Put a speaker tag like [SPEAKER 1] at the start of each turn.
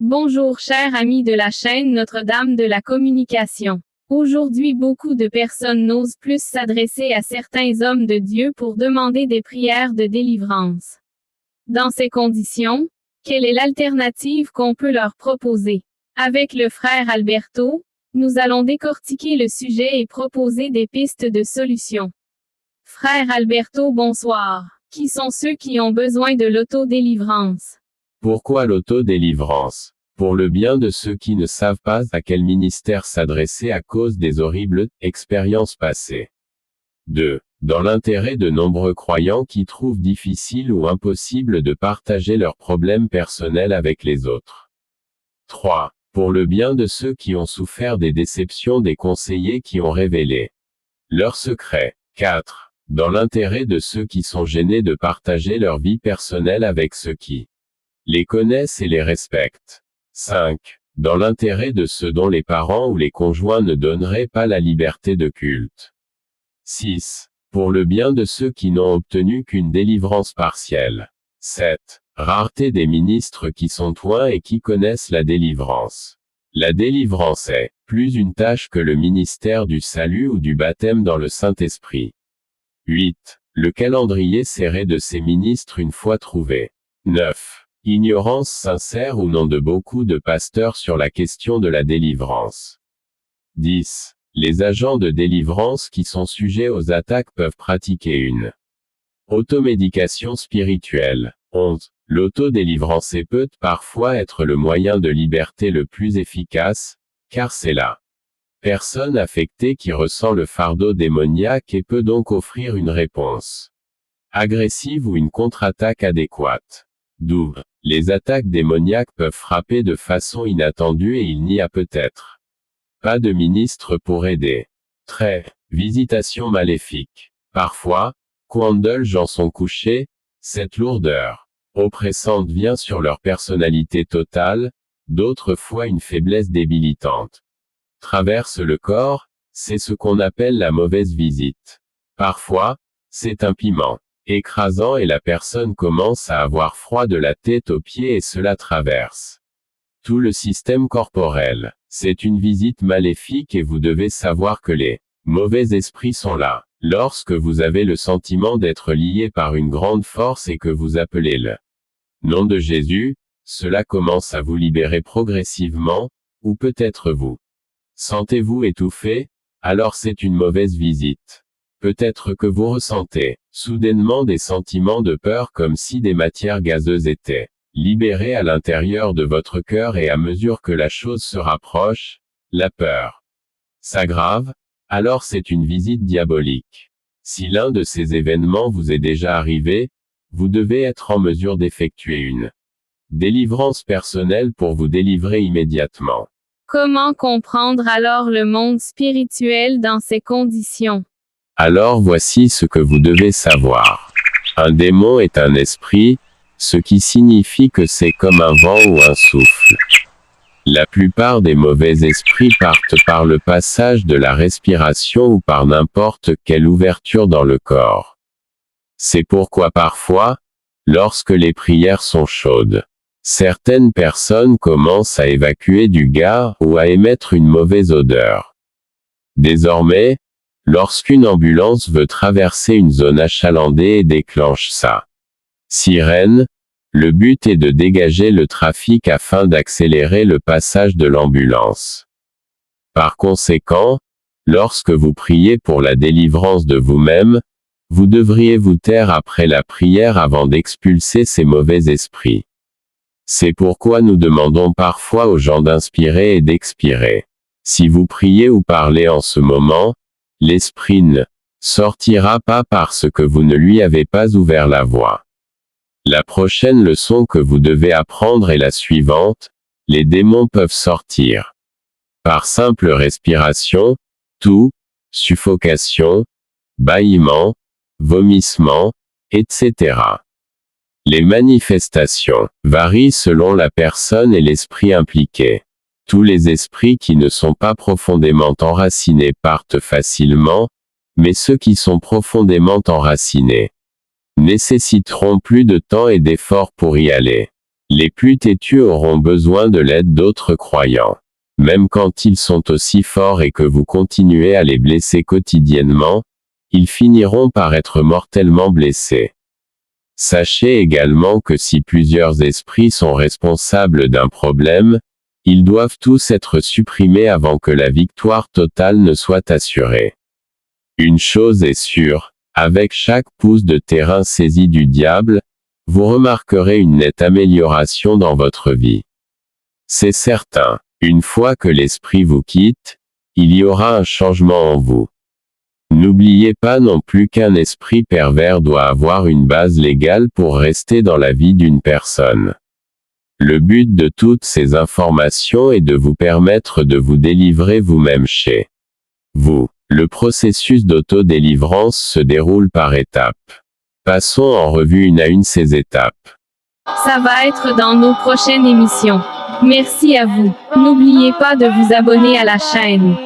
[SPEAKER 1] Bonjour chers amis de la chaîne Notre-Dame de la communication. Aujourd'hui beaucoup de personnes n'osent plus s'adresser à certains hommes de Dieu pour demander des prières de délivrance. Dans ces conditions, quelle est l'alternative qu'on peut leur proposer? Avec le frère Alberto, nous allons décortiquer le sujet et proposer des pistes de solutions. Frère Alberto, bonsoir. Qui sont ceux qui ont besoin de l'autodélivrance?
[SPEAKER 2] Pourquoi l'autodélivrance? Pour le bien de ceux qui ne savent pas à quel ministère s'adresser à cause des horribles expériences passées. 2. Dans l'intérêt de nombreux croyants qui trouvent difficile ou impossible de partager leurs problèmes personnels avec les autres. 3. Pour le bien de ceux qui ont souffert des déceptions des conseillers qui ont révélé leurs secrets. 4. Dans l'intérêt de ceux qui sont gênés de partager leur vie personnelle avec ceux qui les connaissent et les respectent. 5. Dans l'intérêt de ceux dont les parents ou les conjoints ne donneraient pas la liberté de culte. 6. Pour le bien de ceux qui n'ont obtenu qu'une délivrance partielle. 7. Rareté des ministres qui sont loin et qui connaissent la délivrance. La délivrance est plus une tâche que le ministère du salut ou du baptême dans le Saint-Esprit. 8. Le calendrier serré de ces ministres une fois trouvé. 9. Ignorance sincère ou non de beaucoup de pasteurs sur la question de la délivrance. 10. Les agents de délivrance qui sont sujets aux attaques peuvent pratiquer une automédication spirituelle. 11. L'autodélivrance peut parfois être le moyen de liberté le plus efficace, car c'est la personne affectée qui ressent le fardeau démoniaque et peut donc offrir une réponse agressive ou une contre-attaque adéquate. 12. Les attaques démoniaques peuvent frapper de façon inattendue et il n'y a peut-être pas de ministre pour aider. 13. Visitation maléfique. Parfois, quand de gens sont couchés, cette lourdeur oppressante vient sur leur personnalité totale, d'autres fois une faiblesse débilitante traverse le corps, c'est ce qu'on appelle la mauvaise visite. Parfois, c'est un piment écrasant et la personne commence à avoir froid de la tête aux pieds et cela traverse tout le système corporel. C'est une visite maléfique et vous devez savoir que les mauvais esprits sont là. Lorsque vous avez le sentiment d'être lié par une grande force et que vous appelez le nom de Jésus, cela commence à vous libérer progressivement, ou peut-être vous sentez-vous étouffé, alors c'est une mauvaise visite. Peut-être que vous ressentez soudainement des sentiments de peur comme si des matières gazeuses étaient libérées à l'intérieur de votre cœur et à mesure que la chose se rapproche, la peur s'aggrave, alors c'est une visite diabolique. Si l'un de ces événements vous est déjà arrivé, vous devez être en mesure d'effectuer une délivrance personnelle pour vous délivrer immédiatement.
[SPEAKER 1] Comment comprendre alors le monde spirituel dans ces conditions?
[SPEAKER 2] Alors voici ce que vous devez savoir. Un démon est un esprit, ce qui signifie que c'est comme un vent ou un souffle. La plupart des mauvais esprits partent par le passage de la respiration ou par n'importe quelle ouverture dans le corps. C'est pourquoi parfois, lorsque les prières sont chaudes, certaines personnes commencent à évacuer du gaz ou à émettre une mauvaise odeur. Désormais, lorsqu'une ambulance veut traverser une zone achalandée et déclenche sa sirène, le but est de dégager le trafic afin d'accélérer le passage de l'ambulance. Par conséquent, lorsque vous priez pour la délivrance de vous-même, vous devriez vous taire après la prière avant d'expulser ces mauvais esprits. C'est pourquoi nous demandons parfois aux gens d'inspirer et d'expirer. Si vous priez ou parlez en ce moment, l'esprit ne sortira pas parce que vous ne lui avez pas ouvert la voie. La prochaine leçon que vous devez apprendre est la suivante, les démons peuvent sortir par simple respiration, toux, suffocation, bâillement, vomissement, etc. Les manifestations varient selon la personne et l'esprit impliqué. Tous les esprits qui ne sont pas profondément enracinés partent facilement, mais ceux qui sont profondément enracinés nécessiteront plus de temps et d'efforts pour y aller. Les plus têtus auront besoin de l'aide d'autres croyants. Même quand ils sont aussi forts et que vous continuez à les blesser quotidiennement, ils finiront par être mortellement blessés. Sachez également que si plusieurs esprits sont responsables d'un problème, ils doivent tous être supprimés avant que la victoire totale ne soit assurée. Une chose est sûre, avec chaque pouce de terrain saisi du diable, vous remarquerez une nette amélioration dans votre vie. C'est certain, une fois que l'esprit vous quitte, il y aura un changement en vous. N'oubliez pas non plus qu'un esprit pervers doit avoir une base légale pour rester dans la vie d'une personne. Le but de toutes ces informations est de vous permettre de vous délivrer vous-même chez vous. Le processus d'auto-délivrance se déroule par étapes. Passons en revue une à une ces étapes.
[SPEAKER 1] Ça va être dans nos prochaines émissions. Merci à vous. N'oubliez pas de vous abonner à la chaîne.